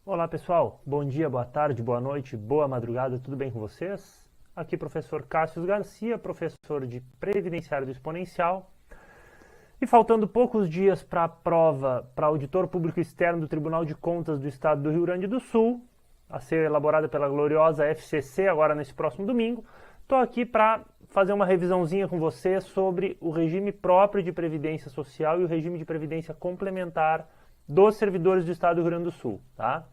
Olá pessoal, bom dia, boa tarde, boa noite, boa madrugada, tudo bem com vocês? Aqui professor Cássio Garcia, professor de Previdenciário do Exponencial. E faltando poucos dias para a prova para auditor público externo do Tribunal de Contas do Estado do Rio Grande do Sul, a ser elaborada pela gloriosa FCC agora nesse próximo domingo, estou aqui para fazer uma revisãozinha com você sobre o regime próprio de previdência social e o regime de previdência complementar dos servidores do Estado do Rio Grande do Sul, tá?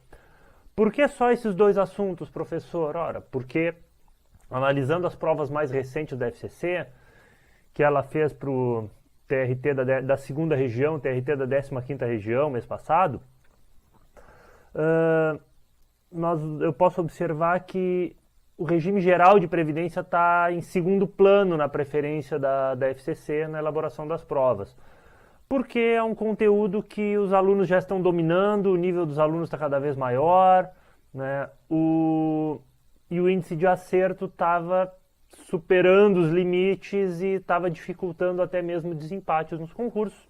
Por que só esses dois assuntos, professor? Ora, porque analisando as provas mais recentes da FCC, que ela fez para o TRT da segunda região, TRT da 15ª região, mês passado, eu posso observar que o regime geral de previdência está em segundo plano na preferência da FCC na elaboração das provas. Porque é um conteúdo que os alunos já estão dominando, o nível dos alunos está cada vez maior, né? E o índice de acerto estava superando os limites e estava dificultando até mesmo desempates nos concursos.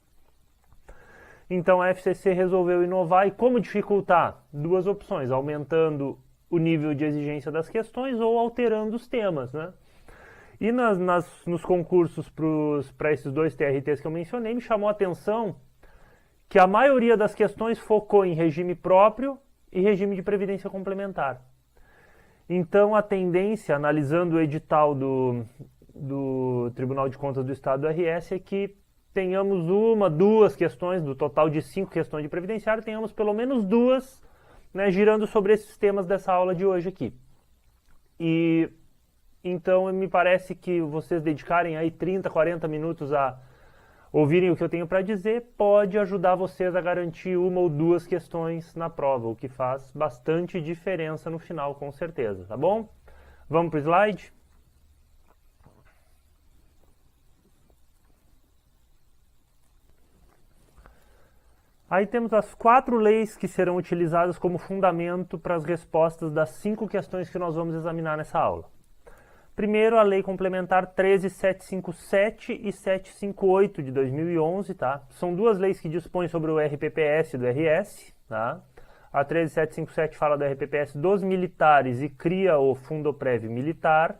Então a FCC resolveu inovar. E como dificultar? Duas opções: aumentando o nível de exigência das questões ou alterando os temas, né? E nos concursos para esses dois TRTs que eu mencionei, me chamou a atenção que a maioria das questões focou em regime próprio e regime de previdência complementar. Então, a tendência, analisando o edital do Tribunal de Contas do Estado do RS, é que tenhamos duas questões, do total de 5 questões de previdenciário, tenhamos pelo menos duas, né, girando sobre esses temas dessa aula de hoje aqui. Então, me parece que vocês dedicarem aí 30, 40 minutos a ouvirem o que eu tenho para dizer pode ajudar vocês a garantir uma ou duas questões na prova, o que faz bastante diferença no final, com certeza, tá bom? Vamos para o slide? Aí temos as 4 leis que serão utilizadas como fundamento para as respostas das 5 questões que nós vamos examinar nessa aula. Primeiro, a Lei Complementar 13.757 e 758 de 2011, tá? São duas leis que dispõem sobre o RPPS e do RS, tá? A 13.757 fala do RPPS dos militares e cria o Fundoprev militar.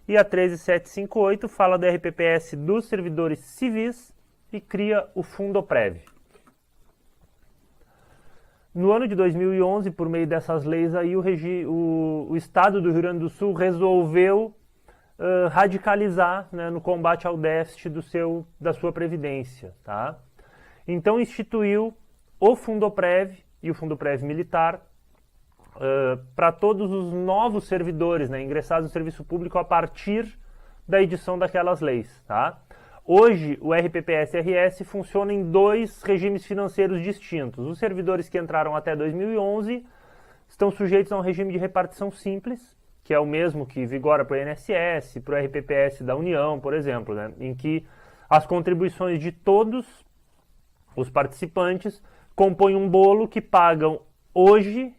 E a 13.758 fala do RPPS dos servidores civis e cria o Fundoprev. No ano de 2011, por meio dessas leis aí, o Estado do Rio Grande do Sul resolveu radicalizar, né, no combate ao déficit da sua previdência, tá? Então instituiu o Fundoprev e o Fundoprev militar para todos os novos servidores, né, ingressados no serviço público a partir da edição daquelas leis, tá? Hoje, o RPPS-RS funciona em 2 regimes financeiros distintos. Os servidores que entraram até 2011 estão sujeitos a um regime de repartição simples, que é o mesmo que vigora para o INSS, para o RPPS da União, por exemplo, né? Em que as contribuições de todos os participantes compõem um bolo que paga hoje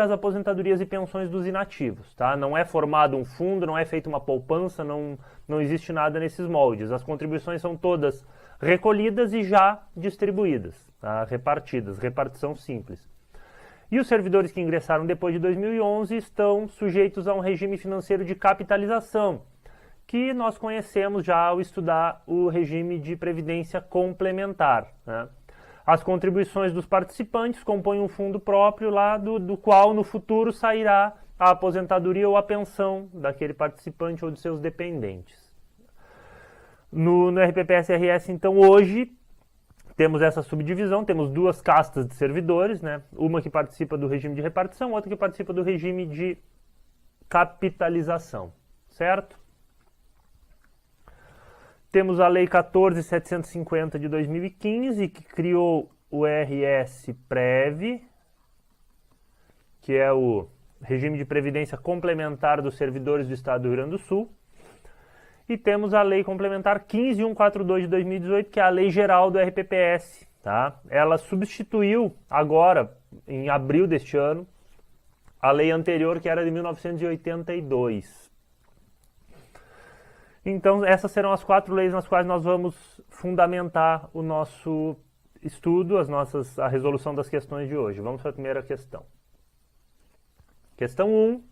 as aposentadorias e pensões dos inativos, tá? Não é formado um fundo, não é feita uma poupança, não existe nada nesses moldes. As contribuições são todas recolhidas e já distribuídas, tá? Repartidas, repartição simples. E os servidores que ingressaram depois de 2011 estão sujeitos a um regime financeiro de capitalização, que nós conhecemos já ao estudar o regime de previdência complementar, né? As contribuições dos participantes compõem um fundo próprio lá do qual no futuro sairá a aposentadoria ou a pensão daquele participante ou de seus dependentes. No RPPS-RS, então, hoje temos essa subdivisão, temos 2 castas de servidores, né? Uma que participa do regime de repartição, outra que participa do regime de capitalização, certo? Temos a Lei 14.750 de 2015, que criou o RS-Prev, que é o regime de previdência complementar dos servidores do Estado do Rio Grande do Sul. E temos a Lei Complementar 15.142 de 2018, que é a lei geral do RPPS, tá? Ela substituiu agora, em abril deste ano, a lei anterior, que era de 1982. Então, essas serão as 4 leis nas quais nós vamos fundamentar o nosso estudo a resolução das questões de hoje. Vamos para a primeira questão. Questão 1.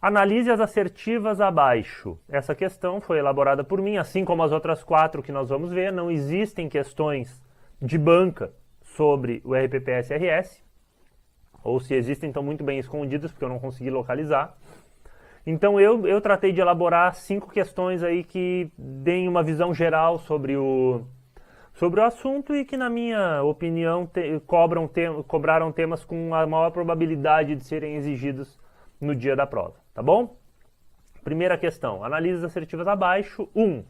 Analise as assertivas abaixo. Essa questão foi elaborada por mim, assim como as outras 4 que nós vamos ver. Não existem questões de banca sobre o RPPS-RS, ou se existem, estão muito bem escondidas, porque eu não consegui localizar. Então eu tratei de elaborar 5 questões aí que deem uma visão geral sobre o assunto e que, na minha opinião, cobraram temas com a maior probabilidade de serem exigidos no dia da prova, tá bom? Primeira questão, analise as assertivas abaixo. 1.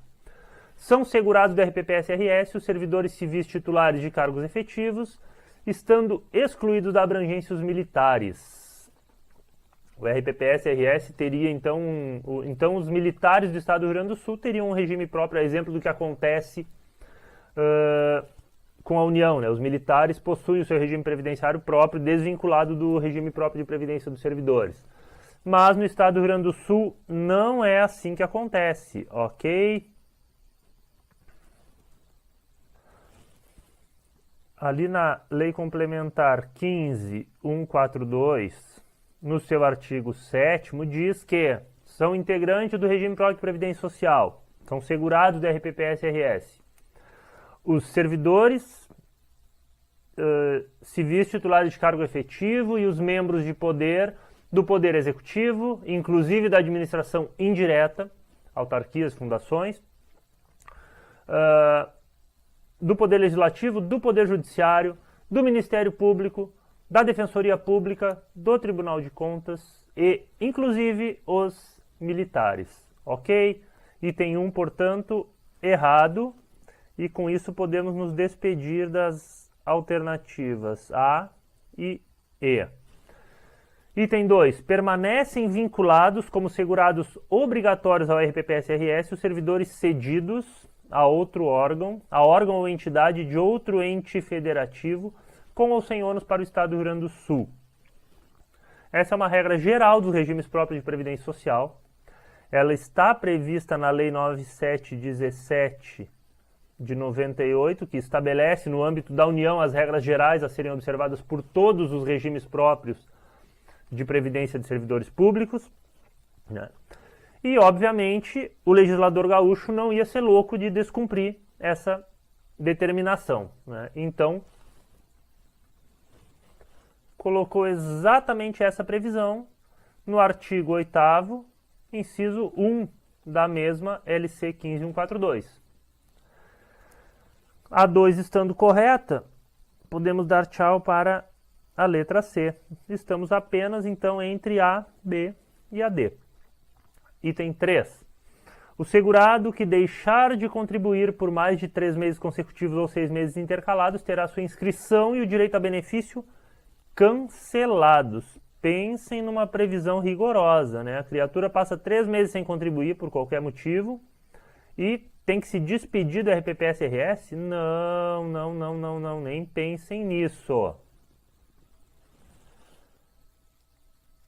São segurados do RPPS-RS os servidores civis titulares de cargos efetivos, estando excluídos da abrangência os militares. O RPPS-RS teria, então os militares do Estado do Rio Grande do Sul teriam um regime próprio, a exemplo do que acontece com a União, né? Os militares possuem o seu regime previdenciário próprio, desvinculado do regime próprio de previdência dos servidores. Mas no Estado do Rio Grande do Sul não é assim que acontece, ok? Ali na Lei Complementar 15.142, no seu artigo 7º, diz que são integrantes do regime próprio de previdência social, são segurados do RPPS-RS. Os servidores civis titulares de cargo efetivo e os membros de poder do Poder Executivo, inclusive da administração indireta, autarquias, fundações, do Poder Legislativo, do Poder Judiciário, do Ministério Público, da Defensoria Pública, do Tribunal de Contas e, inclusive, os militares, ok? Item 1, portanto, errado, e com isso podemos nos despedir das alternativas A e E. Item 2. Permanecem vinculados como segurados obrigatórios ao RPPS-RS os servidores cedidos a outro órgão, a órgão ou entidade de outro ente federativo, com ou sem ônus para o Estado do Rio Grande do Sul. Essa é uma regra geral dos regimes próprios de previdência social. Ela está prevista na Lei 9717 de 98, que estabelece no âmbito da União as regras gerais a serem observadas por todos os regimes próprios de previdência de servidores públicos, né? E, obviamente, o legislador gaúcho não ia ser louco de descumprir essa determinação, né? Então, colocou exatamente essa previsão no artigo 8º, inciso 1 da mesma LC 15142. A 2 estando correta, podemos dar tchau para a letra C. Estamos apenas, então, entre A, B e a D. Item 3. O segurado que deixar de contribuir por mais de 3 meses consecutivos ou 6 meses intercalados terá sua inscrição e o direito a benefício cancelados. Pensem numa previsão rigorosa, né? A criatura passa 3 meses sem contribuir por qualquer motivo e tem que se despedir do RPPS-RS? Não, nem pensem nisso.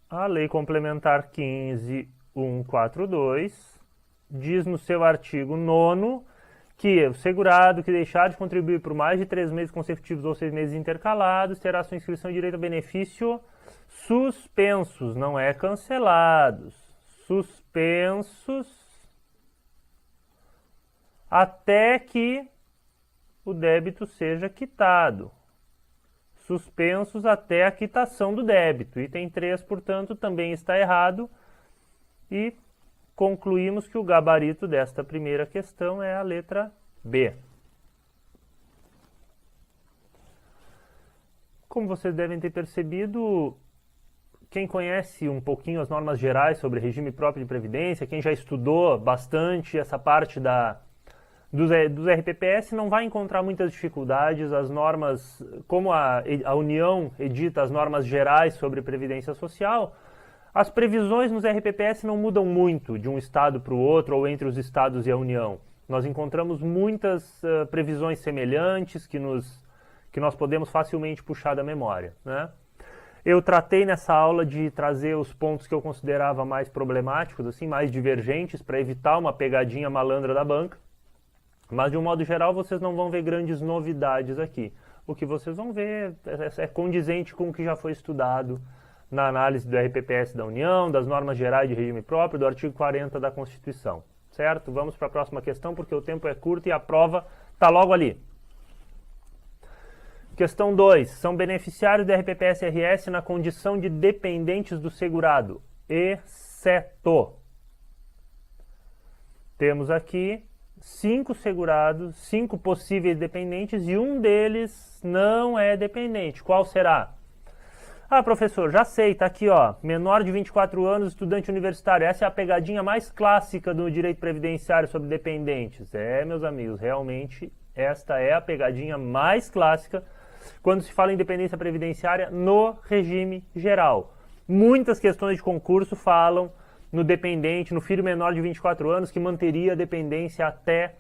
A Lei Complementar 15.142 diz no seu artigo 9º que o segurado que deixar de contribuir por mais de 3 meses consecutivos ou 6 meses intercalados terá sua inscrição e direito a benefício suspensos, não é cancelados, suspensos até que o débito seja quitado. Suspensos até a quitação do débito. Item 3, portanto, também está errado e concluímos que o gabarito desta primeira questão é a letra B. Como vocês devem ter percebido, quem conhece um pouquinho as normas gerais sobre regime próprio de previdência, quem já estudou bastante essa parte dos RPPS não vai encontrar muitas dificuldades. As normas, como a União edita as normas gerais sobre previdência social, as previsões nos RPPS não mudam muito de um estado para o outro ou entre os estados e a União. Nós encontramos muitas previsões semelhantes que nós podemos facilmente puxar da memória, né? Eu tratei nessa aula de trazer os pontos que eu considerava mais problemáticos, assim, mais divergentes, para evitar uma pegadinha malandra da banca. Mas, de um modo geral, vocês não vão ver grandes novidades aqui. O que vocês vão ver é condizente com o que já foi estudado na análise do RPPS da União, das normas gerais de regime próprio, do artigo 40 da Constituição. Certo? Vamos para a próxima questão, porque o tempo é curto e a prova está logo ali. Questão 2. São beneficiários do RPPS-RS na condição de dependentes do segurado, exceto. Temos aqui 5 segurados, 5 possíveis dependentes e um deles não é dependente. Qual será? Ah, professor, já sei, está aqui, ó, menor de 24 anos, estudante universitário. Essa é a pegadinha mais clássica do direito previdenciário sobre dependentes. Meus amigos, realmente esta é a pegadinha mais clássica quando se fala em dependência previdenciária no regime geral. Muitas questões de concurso falam no dependente, no filho menor de 24 anos, que manteria a dependência até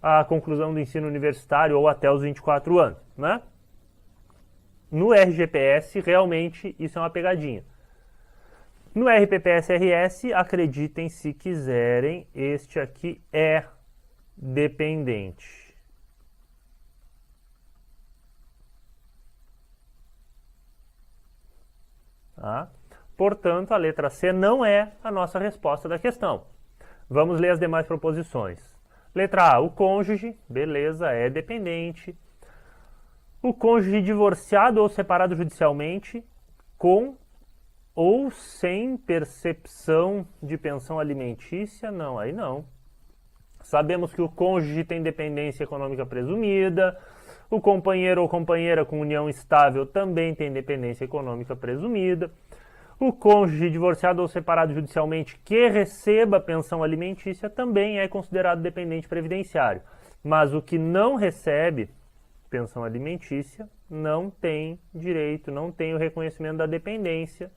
a conclusão do ensino universitário ou até os 24 anos, né? No RGPS, realmente, isso é uma pegadinha. No RPPS-RS, acreditem se quiserem, este aqui é dependente. Tá? Portanto, a letra C não é a nossa resposta da questão. Vamos ler as demais proposições. Letra A, o cônjuge, beleza, é dependente. O cônjuge divorciado ou separado judicialmente, com ou sem percepção de pensão alimentícia, não, aí não. Sabemos que o cônjuge tem dependência econômica presumida, o companheiro ou companheira com união estável também tem dependência econômica presumida. O cônjuge divorciado ou separado judicialmente que receba pensão alimentícia também é considerado dependente previdenciário. Mas o que não recebe pensão alimentícia não tem direito, não tem o reconhecimento da dependência.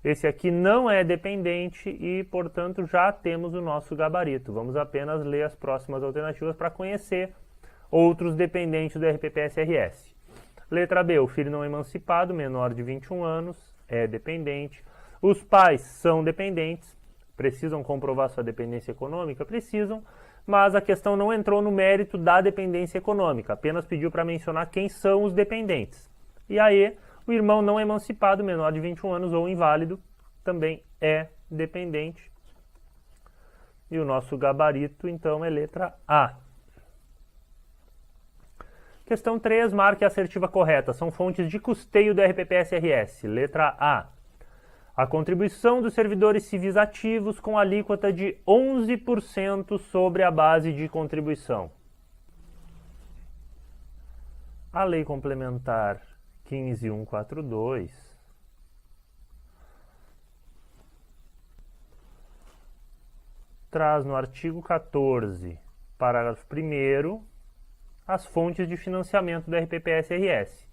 Esse aqui não é dependente e, portanto, já temos o nosso gabarito. Vamos apenas ler as próximas alternativas para conhecer outros dependentes do RPPS-RS. Letra B, o filho não emancipado, menor de 21 anos, é dependente. Os pais são dependentes, precisam comprovar sua dependência econômica? Precisam, mas a questão não entrou no mérito da dependência econômica, apenas pediu para mencionar quem são os dependentes. E aí, o irmão não emancipado, menor de 21 anos ou inválido, também é dependente. E o nosso gabarito, então, é letra A. Questão 3, marque a assertiva correta. São fontes de custeio do RPPS-RS. Letra A. A contribuição dos servidores civis ativos com alíquota de 11% sobre a base de contribuição. A Lei Complementar 15.142 traz no artigo 14, parágrafo 1º, as fontes de financiamento do RPPS-RS.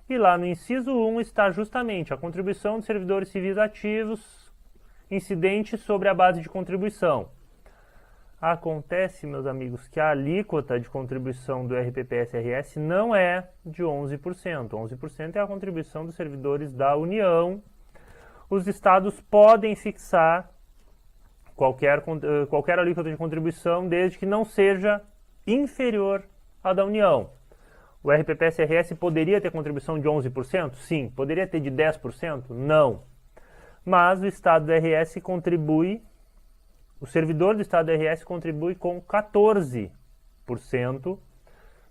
E lá no inciso 1 está justamente a contribuição dos servidores civis ativos incidente sobre a base de contribuição. Acontece, meus amigos, que a alíquota de contribuição do RPPS-RS não é de 11%. 11% é a contribuição dos servidores da União. Os estados podem fixar qualquer alíquota de contribuição desde que não seja inferior à da União. O RPPS-RS poderia ter contribuição de 11%? Sim. Poderia ter de 10%? Não. Mas o Estado do RS contribui, o servidor do Estado do RS contribui com 14%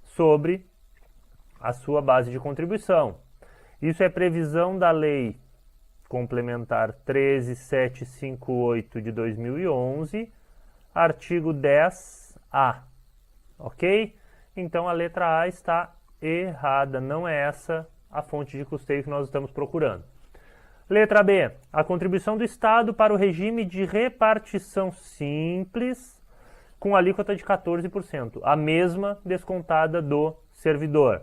sobre a sua base de contribuição. Isso é previsão da Lei Complementar 13.758 de 2011, artigo 10A. Ok? Então a letra A está errada, não é essa a fonte de custeio que nós estamos procurando. Letra B, a contribuição do Estado para o regime de repartição simples com alíquota de 14%, a mesma descontada do servidor.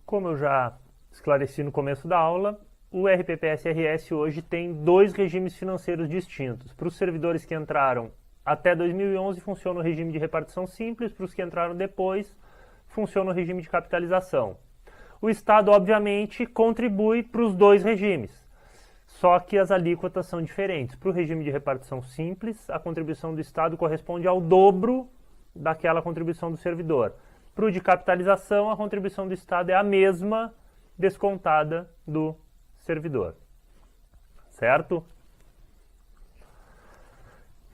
Como eu já esclareci no começo da aula, o RPPS-RS hoje tem 2 regimes financeiros distintos. Para os servidores que entraram até 2011, funciona o regime de repartição simples. Para os que entraram depois, funciona o regime de capitalização. O Estado, obviamente, contribui para os 2 regimes. só que as alíquotas são diferentes. Para o regime de repartição simples, a contribuição do Estado corresponde ao dobro daquela contribuição do servidor. Para o de capitalização, a contribuição do Estado é a mesma, descontada do servidor. Certo?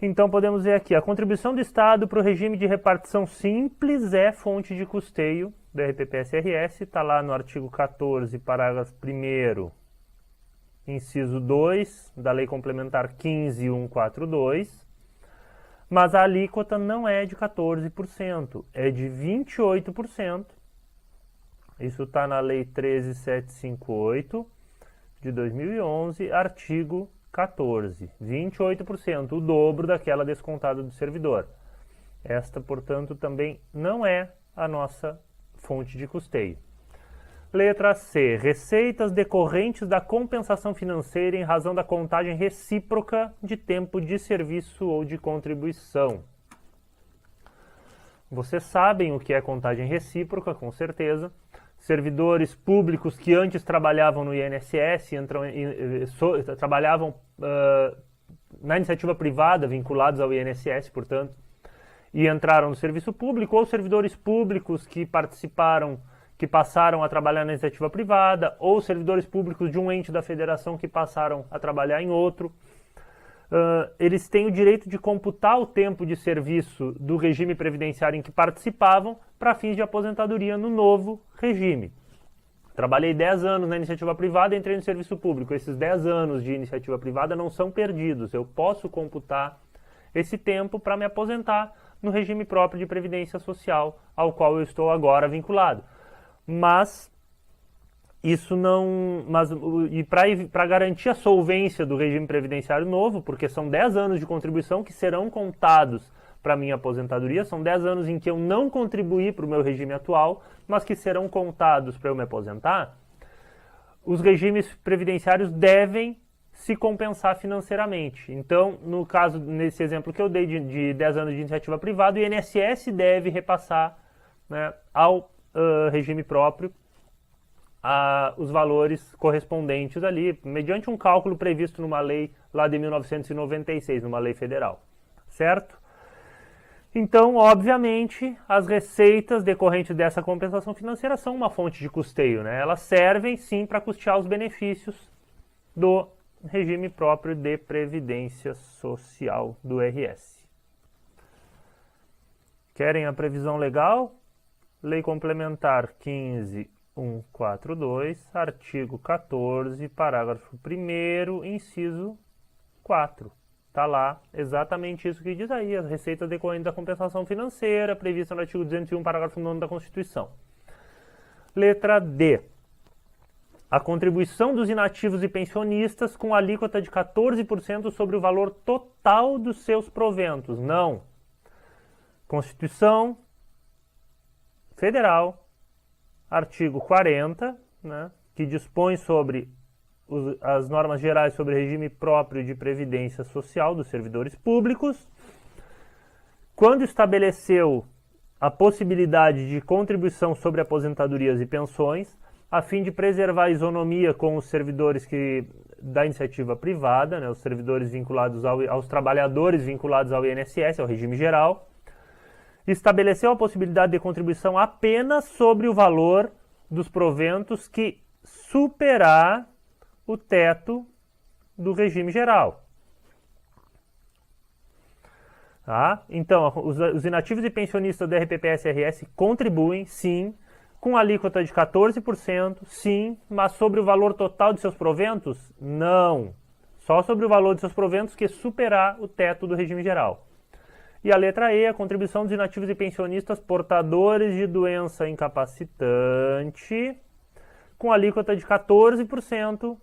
Então podemos ver aqui, a contribuição do Estado para o regime de repartição simples é fonte de custeio do RPPS-RS, está lá no artigo 14, parágrafo 1º, inciso 2, da Lei Complementar 15.142, mas a alíquota não é de 14%, é de 28%. Isso está na Lei 13.758 de 2011, artigo 14, 28%, o dobro daquela descontada do servidor. Esta, portanto, também não é a nossa fonte de custeio. Letra C. Receitas decorrentes da compensação financeira em razão da contagem recíproca de tempo de serviço ou de contribuição. Vocês sabem o que é contagem recíproca, com certeza. Servidores públicos que antes trabalhavam no INSS, trabalhavam na iniciativa privada, vinculados ao INSS, portanto, e entraram no serviço público, ou servidores públicos que passaram a trabalhar na iniciativa privada, ou servidores públicos de um ente da federação que passaram a trabalhar em outro. Eles têm o direito de computar o tempo de serviço do regime previdenciário em que participavam para fins de aposentadoria no novo regime. Trabalhei 10 anos na iniciativa privada e entrei no serviço público. Esses 10 anos de iniciativa privada não são perdidos. Eu posso computar esse tempo para me aposentar no regime próprio de previdência social ao qual eu estou agora vinculado. Mas isso não... E para garantir a solvência do regime previdenciário novo, porque são 10 anos de contribuição que serão contados para a minha aposentadoria, são 10 anos em que eu não contribuí para o meu regime atual, mas que serão contados para eu me aposentar, os regimes previdenciários devem se compensar financeiramente. Então, no caso, nesse exemplo que eu dei de 10 anos de iniciativa privada, o INSS deve repassar, né, ao regime próprio os valores correspondentes ali, mediante um cálculo previsto numa lei lá de 1996, numa lei federal. Certo? Então, obviamente, as receitas decorrentes dessa compensação financeira são uma fonte de custeio, né? Elas servem, sim, para custear os benefícios do regime próprio de previdência social do RS. Querem a previsão legal? Lei Complementar 15.142, artigo 14, parágrafo 1º, inciso 4. Está lá exatamente isso que diz aí, as receitas decorrentes da compensação financeira, prevista no artigo 201, parágrafo 9 da Constituição. Letra D. A contribuição dos inativos e pensionistas com alíquota de 14% sobre o valor total dos seus proventos. Não. Constituição Federal, artigo 40, né, que dispõe sobre as normas gerais sobre regime próprio de previdência social dos servidores públicos, quando estabeleceu a possibilidade de contribuição sobre aposentadorias e pensões, a fim de preservar a isonomia com os servidores da iniciativa privada, né, os servidores vinculados aos trabalhadores vinculados ao INSS, ao regime geral, estabeleceu a possibilidade de contribuição apenas sobre o valor dos proventos que superar o teto do regime geral. Tá? Então, os inativos e pensionistas do RPPS-RS contribuem, sim, com alíquota de 14%, sim, mas sobre o valor total de seus proventos? Não. Só sobre o valor de seus proventos que superar o teto do regime geral. E a letra E, a contribuição dos inativos e pensionistas portadores de doença incapacitante, com alíquota de 14%,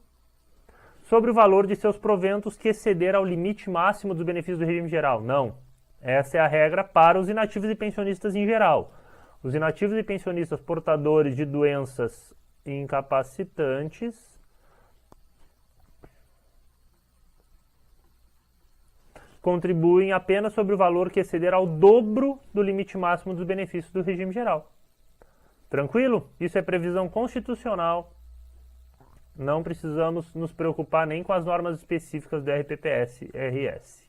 sobre o valor de seus proventos que exceder ao limite máximo dos benefícios do regime geral. Não. Essa é a regra para os inativos e pensionistas em geral. Os inativos e pensionistas portadores de doenças incapacitantes contribuem apenas sobre o valor que exceder ao dobro do limite máximo dos benefícios do regime geral. Tranquilo? Isso é previsão constitucional Não precisamos nos preocupar nem com as normas específicas do RPPS-RS.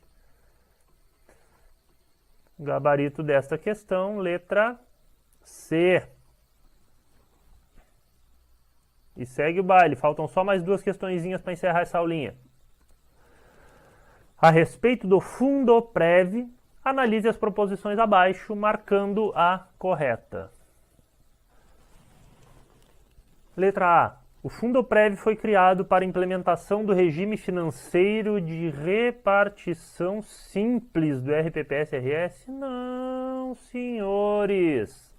Gabarito desta questão, letra C. E segue o baile. Faltam só mais 2 questõezinhas para encerrar essa aulinha. A respeito do Fundoprev, analise as proposições abaixo, marcando a correta. Letra A. O Fundoprev foi criado para implementação do regime financeiro de repartição simples do RPPS-RS? Não, senhores.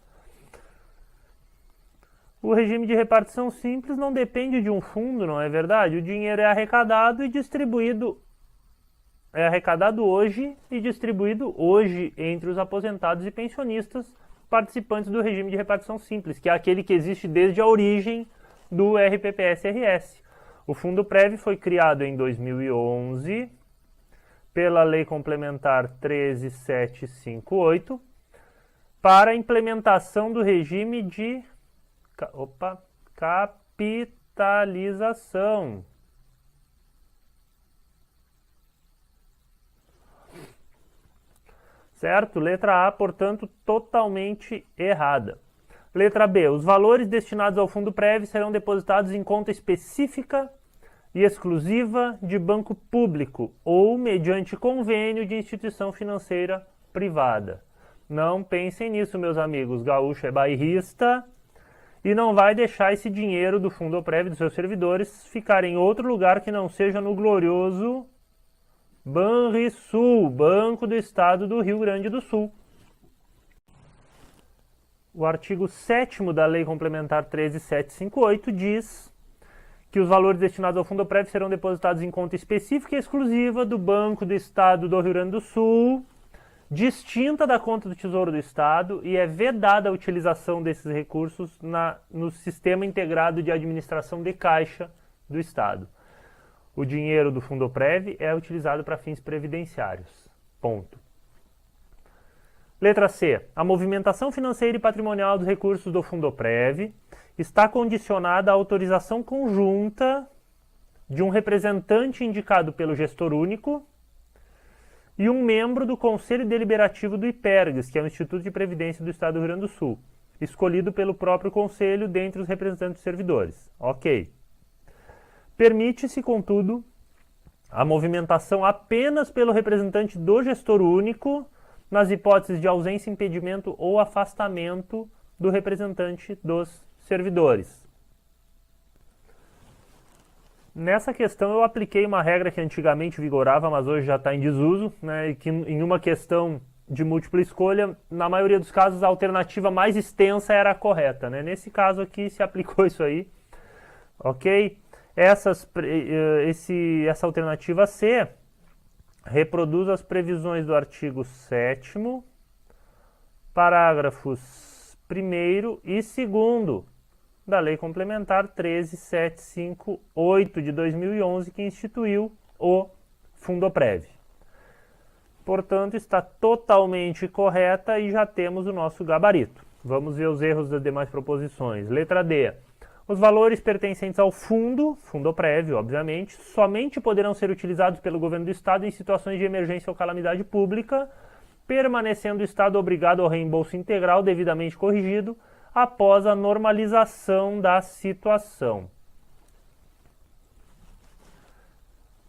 O regime de repartição simples não depende de um fundo, não é verdade? O dinheiro é arrecadado e distribuído. É arrecadado hoje e distribuído hoje entre os aposentados e pensionistas participantes do regime de repartição simples, que é aquele que existe desde a origem do RPPS-RS. O Fundoprev foi criado em 2011 pela Lei Complementar 13758 para a implementação do regime de capitalização. Certo? Letra A, portanto, totalmente errada. Letra B. Os valores destinados ao Fundoprev serão depositados em conta específica e exclusiva de banco público ou mediante convênio de instituição financeira privada. Não pensem nisso, meus amigos. Gaúcho é bairrista e não vai deixar esse dinheiro do Fundoprev dos seus servidores ficar em outro lugar que não seja no glorioso Banrisul, Banco do Estado do Rio Grande do Sul. O artigo 7º da Lei Complementar 13758 diz que os valores destinados ao Fundoprev serão depositados em conta específica e exclusiva do Banco do Estado do Rio Grande do Sul, distinta da conta do Tesouro do Estado, e é vedada a utilização desses recursos no Sistema Integrado de Administração de Caixa do Estado. O dinheiro do Fundoprev é utilizado para fins previdenciários. Ponto. Letra C. A movimentação financeira e patrimonial dos recursos do Fundoprev está condicionada à autorização conjunta de um representante indicado pelo gestor único e um membro do Conselho Deliberativo do IPERGS, que é o Instituto de Previdência do Estado do Rio Grande do Sul, escolhido pelo próprio Conselho dentre os representantes dos servidores. Ok. Permite-se, contudo, a movimentação apenas pelo representante do gestor único nas hipóteses de ausência, impedimento ou afastamento do representante dos servidores. Nessa questão eu apliquei uma regra que antigamente vigorava, mas hoje já está em desuso, né, e que em uma questão de múltipla escolha, na maioria dos casos a alternativa mais extensa era a correta, né? Nesse caso aqui se aplicou isso aí, ok? Essa alternativa C reproduz as previsões do artigo 7º, parágrafos 1º e 2º da Lei Complementar 13758 de 2011, que instituiu o Fundoprev. Portanto, está totalmente correta e já temos o nosso gabarito. Vamos ver os erros das demais proposições. Letra D. Os valores pertencentes ao Fundoprev, obviamente, somente poderão ser utilizados pelo governo do Estado em situações de emergência ou calamidade pública, permanecendo o Estado obrigado ao reembolso integral devidamente corrigido após a normalização da situação.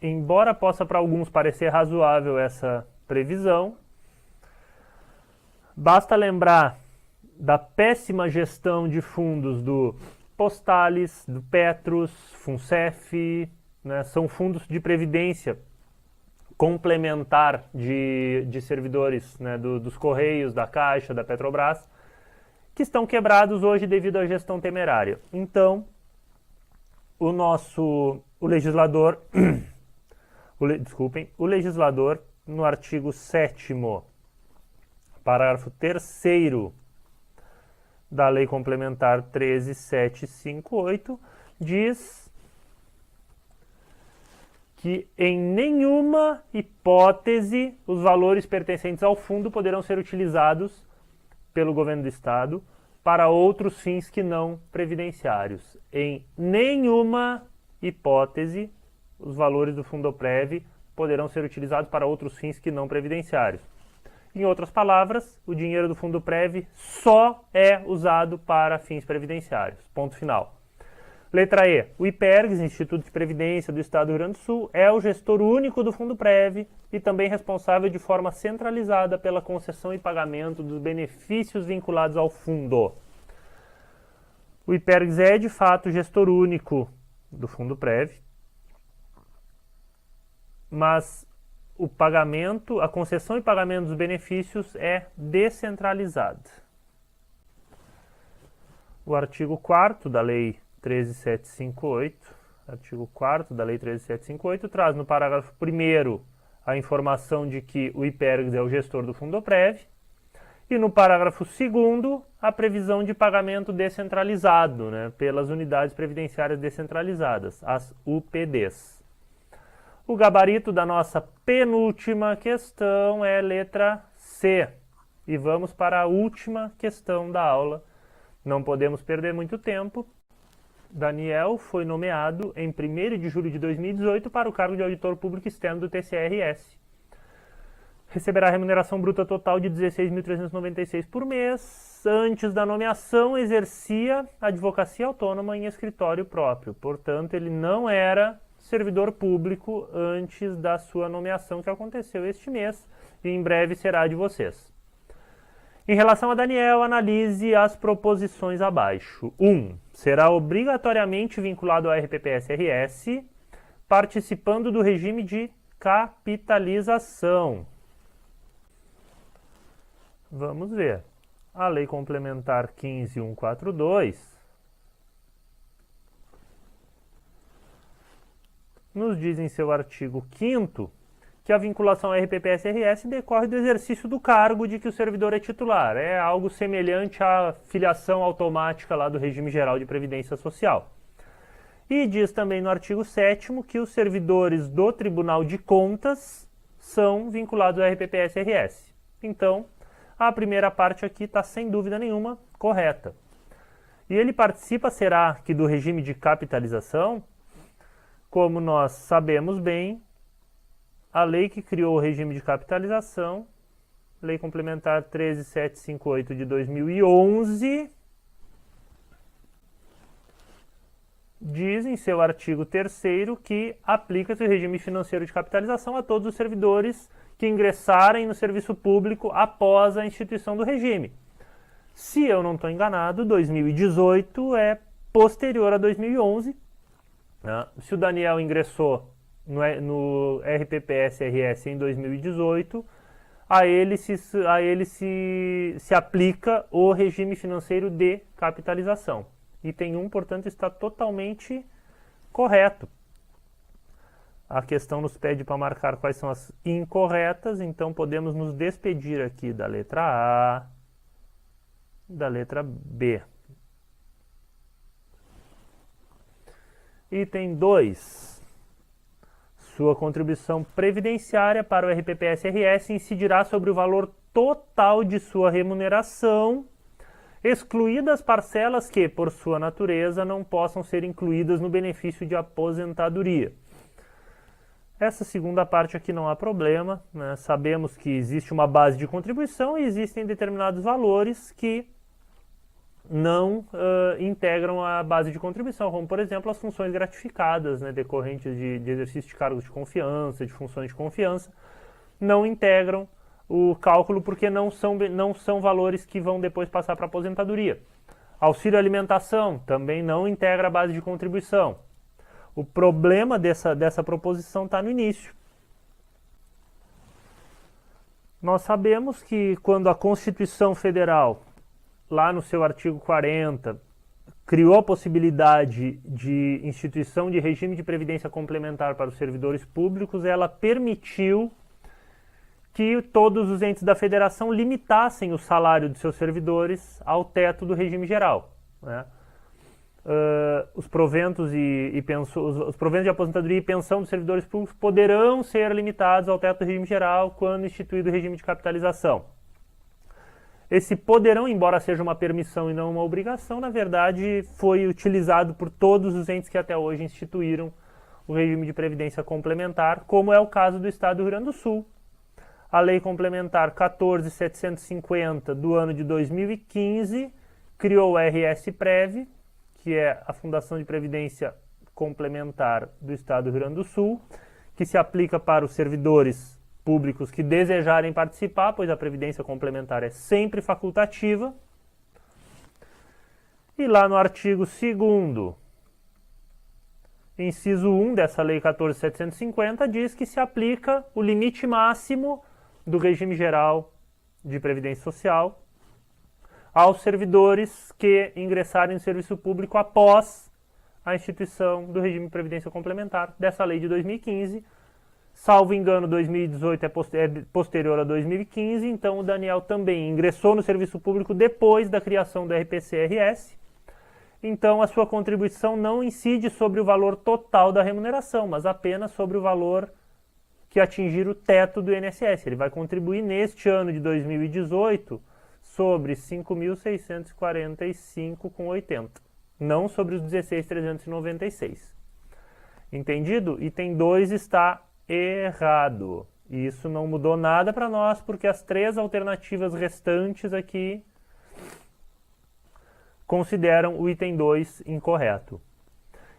Embora possa para alguns parecer razoável essa previsão, basta lembrar da péssima gestão de fundos do Postales, do Petros, Funcef, né, são fundos de previdência complementar de servidores, né, dos Correios, da Caixa, da Petrobras, que estão quebrados hoje devido à gestão temerária. Então, o legislador, o legislador, no artigo 7º, parágrafo 3º da Lei Complementar 13758, diz que em nenhuma hipótese os valores pertencentes ao fundo poderão ser utilizados pelo governo do Estado para outros fins que não previdenciários. Em nenhuma hipótese, os valores do Fundoprev poderão ser utilizados para outros fins que não previdenciários. Em outras palavras, o dinheiro do Fundoprev só é usado para fins previdenciários. Ponto final. Letra E. O IPERGS, Instituto de Previdência do Estado do Rio Grande do Sul, é o gestor único do Fundoprev e também responsável de forma centralizada pela concessão e pagamento dos benefícios vinculados ao fundo. O IPERGS é, de fato, o gestor único do Fundoprev, mas o pagamento, a concessão e pagamento dos benefícios é descentralizado. O artigo 4º da Lei 13.758, traz no parágrafo 1º a informação de que o IPERGS é o gestor do Fundoprev e no parágrafo 2º a previsão de pagamento descentralizado, né, pelas unidades previdenciárias descentralizadas, as UPDs. O gabarito da nossa penúltima questão é letra C. E vamos para a última questão da aula. Não podemos perder muito tempo. Daniel foi nomeado em 1º de julho de 2018 para o cargo de auditor público externo do TCRS. Receberá remuneração bruta total de R$ 16.396 por mês. Antes da nomeação, exercia advocacia autônoma em escritório próprio. Portanto, ele não era servidor público antes da sua nomeação, que aconteceu este mês e em breve será de vocês. Em relação a Daniel, analise as proposições abaixo. 1. Será obrigatoriamente vinculado ao RPPS-RS, participando do regime de capitalização. Vamos ver. A Lei Complementar 15.142 nos diz em seu artigo 5º que a vinculação ao RPPS-RS decorre do exercício do cargo de que o servidor é titular. É algo semelhante à filiação automática lá do regime geral de previdência social. E diz também no artigo 7º que os servidores do Tribunal de Contas são vinculados ao RPPS-RS. Então, a primeira parte aqui está sem dúvida nenhuma correta. E ele participa, será que do regime de capitalização? Como nós sabemos bem, a lei que criou o regime de capitalização, Lei Complementar 13.758 de 2011, diz em seu artigo 3º que aplica-se o regime financeiro de capitalização a todos os servidores que ingressarem no serviço público após a instituição do regime. Se eu não estou enganado, 2018 é posterior a 2011. Se o Daniel ingressou no RPPS-RS em 2018, a ele se aplica o regime financeiro de capitalização. Item 1, portanto, está totalmente correto. A questão nos pede para marcar quais são as incorretas, então podemos nos despedir aqui da letra A, da letra B. Item 2. Sua contribuição previdenciária para o RPPS-RS incidirá sobre o valor total de sua remuneração, excluídas parcelas que, por sua natureza, não possam ser incluídas no benefício de aposentadoria. Essa segunda parte aqui não há problema, né? Sabemos que existe uma base de contribuição e existem determinados valores que não integram a base de contribuição, como, por exemplo, as funções gratificadas, né, decorrentes de exercício de cargos de confiança, de funções de confiança, não integram o cálculo porque não são valores que vão depois passar para a aposentadoria. Auxílio alimentação também não integra a base de contribuição. O problema dessa proposição está no início. Nós sabemos que quando a Constituição Federal, lá no seu artigo 40, criou a possibilidade de instituição de regime de previdência complementar para os servidores públicos, ela permitiu que todos os entes da federação limitassem o salário de seus servidores ao teto do regime geral, né? Os proventos os proventos de aposentadoria e pensão dos servidores públicos poderão ser limitados ao teto do regime geral quando instituído o regime de capitalização. Esse poderão, embora seja uma permissão e não uma obrigação, na verdade foi utilizado por todos os entes que até hoje instituíram o regime de previdência complementar, como é o caso do Estado do Rio Grande do Sul. A Lei Complementar 14.750 do ano de 2015 criou o RS-Prev, que é a Fundação de Previdência Complementar do Estado do Rio Grande do Sul, que se aplica para os servidores públicos que desejarem participar, pois a previdência complementar é sempre facultativa. E lá no artigo 2º, inciso 1 dessa Lei 14.750, diz que se aplica o limite máximo do regime geral de previdência social aos servidores que ingressarem no serviço público após a instituição do regime de previdência complementar dessa lei de 2015. Salvo engano, 2018 é posterior a 2015, então o Daniel também ingressou no serviço público depois da criação do RPC-RS. Então a sua contribuição não incide sobre o valor total da remuneração, mas apenas sobre o valor que atingir o teto do INSS. Ele vai contribuir neste ano de 2018 sobre R$ 5.645,80, não sobre os 16.396. Entendido? Item 2 está errado. E isso não mudou nada para nós, porque as 3 alternativas restantes aqui consideram o item 2 incorreto.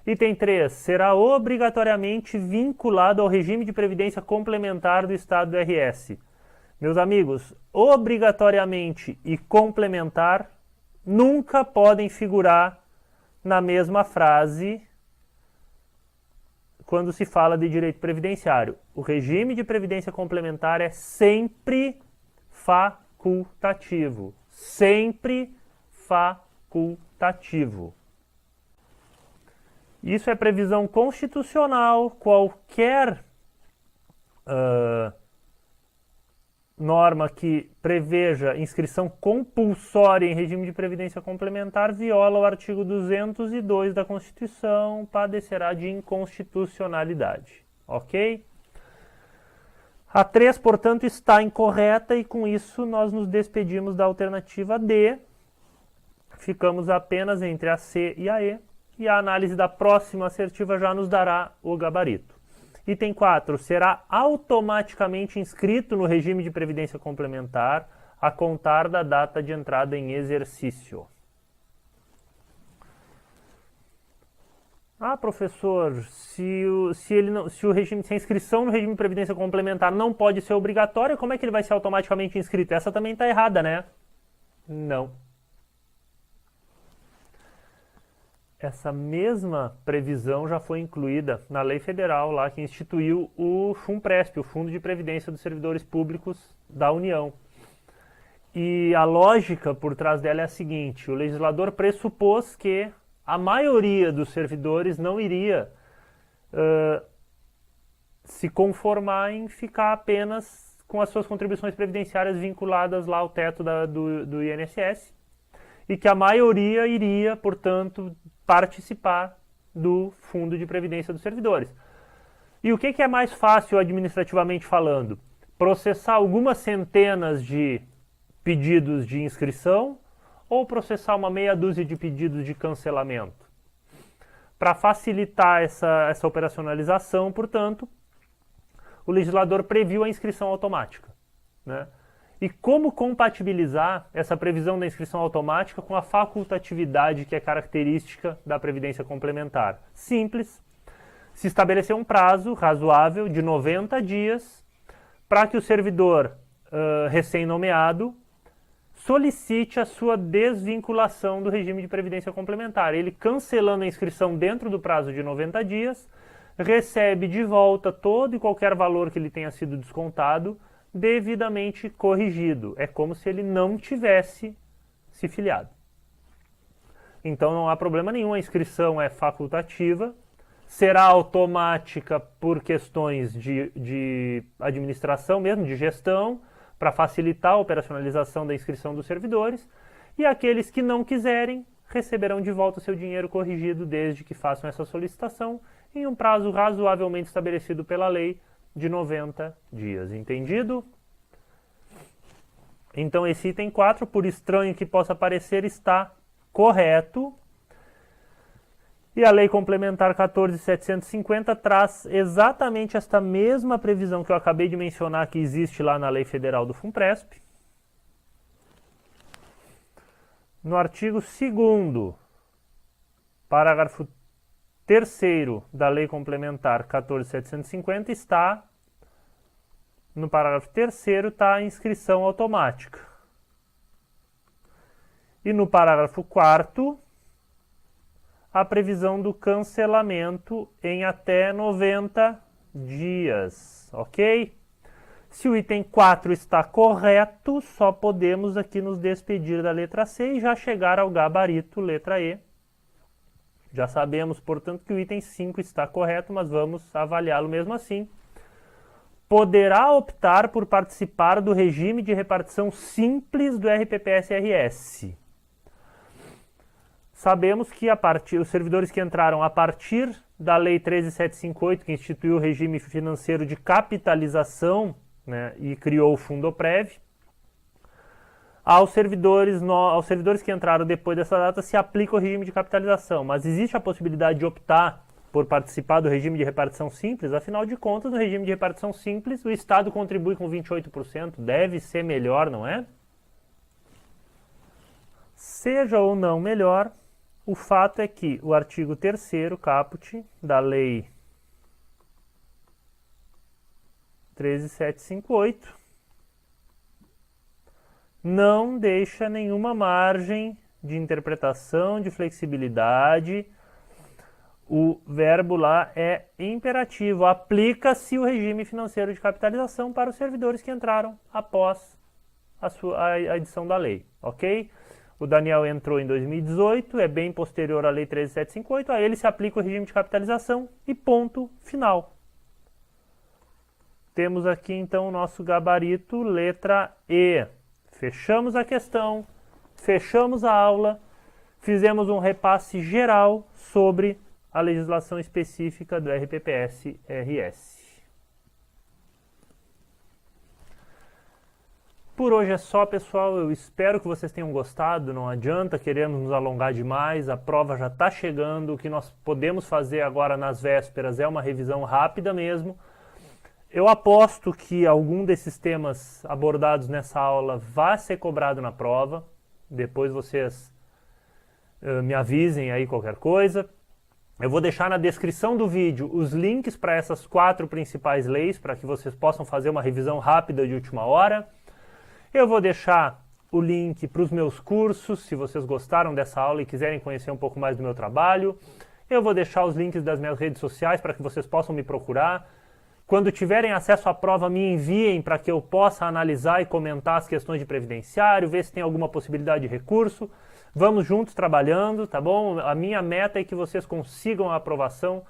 Item 3. Será obrigatoriamente vinculado ao regime de previdência complementar do Estado do RS. Meus amigos, obrigatoriamente e complementar nunca podem figurar na mesma frase quando se fala de direito previdenciário. O regime de previdência complementar é sempre facultativo. Sempre facultativo. Isso é previsão constitucional. Qualquer norma que preveja inscrição compulsória em regime de previdência complementar viola o artigo 202 da Constituição, padecerá de inconstitucionalidade. Ok? A 3, portanto, está incorreta e com isso nós nos despedimos da alternativa D. Ficamos apenas entre a C e a E. E a análise da próxima assertiva já nos dará o gabarito. Item 4. Será automaticamente inscrito no regime de previdência complementar a contar da data de entrada em exercício. Ah, professor, se a inscrição no regime de previdência complementar não pode ser obrigatória, como é que ele vai ser automaticamente inscrito? Essa também está errada, né? Não. Essa mesma previsão já foi incluída na lei federal lá que instituiu o FUNPRESP, o Fundo de Previdência dos Servidores Públicos da União. E a lógica por trás dela é a seguinte: o legislador pressupôs que a maioria dos servidores não iria se conformar em ficar apenas com as suas contribuições previdenciárias vinculadas lá ao teto do INSS, e que a maioria iria, portanto, participar do Fundo de Previdência dos Servidores. E o que é mais fácil administrativamente falando? Processar algumas centenas de pedidos de inscrição ou processar uma meia dúzia de pedidos de cancelamento? Para facilitar essa operacionalização, portanto, o legislador previu a inscrição automática, né? E como compatibilizar essa previsão da inscrição automática com a facultatividade que é característica da previdência complementar? Simples. Se estabelecer um prazo razoável de 90 dias para que o servidor recém-nomeado solicite a sua desvinculação do regime de previdência complementar. Ele, cancelando a inscrição dentro do prazo de 90 dias, recebe de volta todo e qualquer valor que lhe tenha sido descontado, devidamente corrigido. É como se ele não tivesse se filiado. Então não há problema nenhum, a inscrição é facultativa, será automática por questões de administração mesmo, de gestão, para facilitar a operacionalização da inscrição dos servidores, e aqueles que não quiserem receberão de volta seu dinheiro corrigido desde que façam essa solicitação em um prazo razoavelmente estabelecido pela lei de 90 dias. Entendido? Então esse item 4, por estranho que possa parecer, está correto. E a Lei Complementar 14.750 traz exatamente esta mesma previsão que eu acabei de mencionar que existe lá na Lei Federal do Funpresp. No artigo 2º, parágrafo 3º da Lei Complementar 14.750 está, no parágrafo 3º, está a inscrição automática. E no parágrafo 4º, a previsão do cancelamento em até 90 dias, ok? Se o item 4 está correto, só podemos aqui nos despedir da letra C e já chegar ao gabarito letra E. Já sabemos, portanto, que o item 5 está correto, mas vamos avaliá-lo mesmo assim. Poderá optar por participar do regime de repartição simples do RPPS-RS. Sabemos que os servidores que entraram a partir da Lei 13.758, que instituiu o regime financeiro de capitalização, né, e criou o Fundoprev, aos servidores que entraram depois dessa data se aplica o regime de capitalização. Mas existe a possibilidade de optar por participar do regime de repartição simples? Afinal de contas, no regime de repartição simples, o Estado contribui com 28%, deve ser melhor, não é? Seja ou não melhor, o fato é que o artigo 3º, caput, da Lei 13.758, não deixa nenhuma margem de interpretação, de flexibilidade. O verbo lá é imperativo. Aplica-se o regime financeiro de capitalização para os servidores que entraram após a edição da lei, ok? O Daniel entrou em 2018, é bem posterior à Lei 13.758, a ele se aplica o regime de capitalização e ponto final. Temos aqui então o nosso gabarito, letra E. Fechamos a questão, fechamos a aula, fizemos um repasse geral sobre a legislação específica do RPPS-RS. Por hoje é só, pessoal. Eu espero que vocês tenham gostado. Não adianta queremos nos alongar demais. A prova já está chegando. O que nós podemos fazer agora nas vésperas é uma revisão rápida mesmo. Eu aposto que algum desses temas abordados nessa aula vai ser cobrado na prova. Depois vocês me avisem aí qualquer coisa. Eu vou deixar na descrição do vídeo os links para essas 4 principais leis, para que vocês possam fazer uma revisão rápida de última hora. Eu vou deixar o link para os meus cursos, se vocês gostaram dessa aula e quiserem conhecer um pouco mais do meu trabalho. Eu vou deixar os links das minhas redes sociais para que vocês possam me procurar. Quando tiverem acesso à prova, me enviem para que eu possa analisar e comentar as questões de previdenciário, ver se tem alguma possibilidade de recurso. Vamos juntos trabalhando, tá bom? A minha meta é que vocês consigam a aprovação.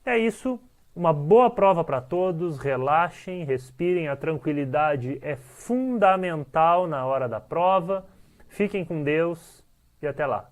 É isso. Uma boa prova para todos, relaxem, respirem, a tranquilidade é fundamental na hora da prova. Fiquem com Deus e até lá.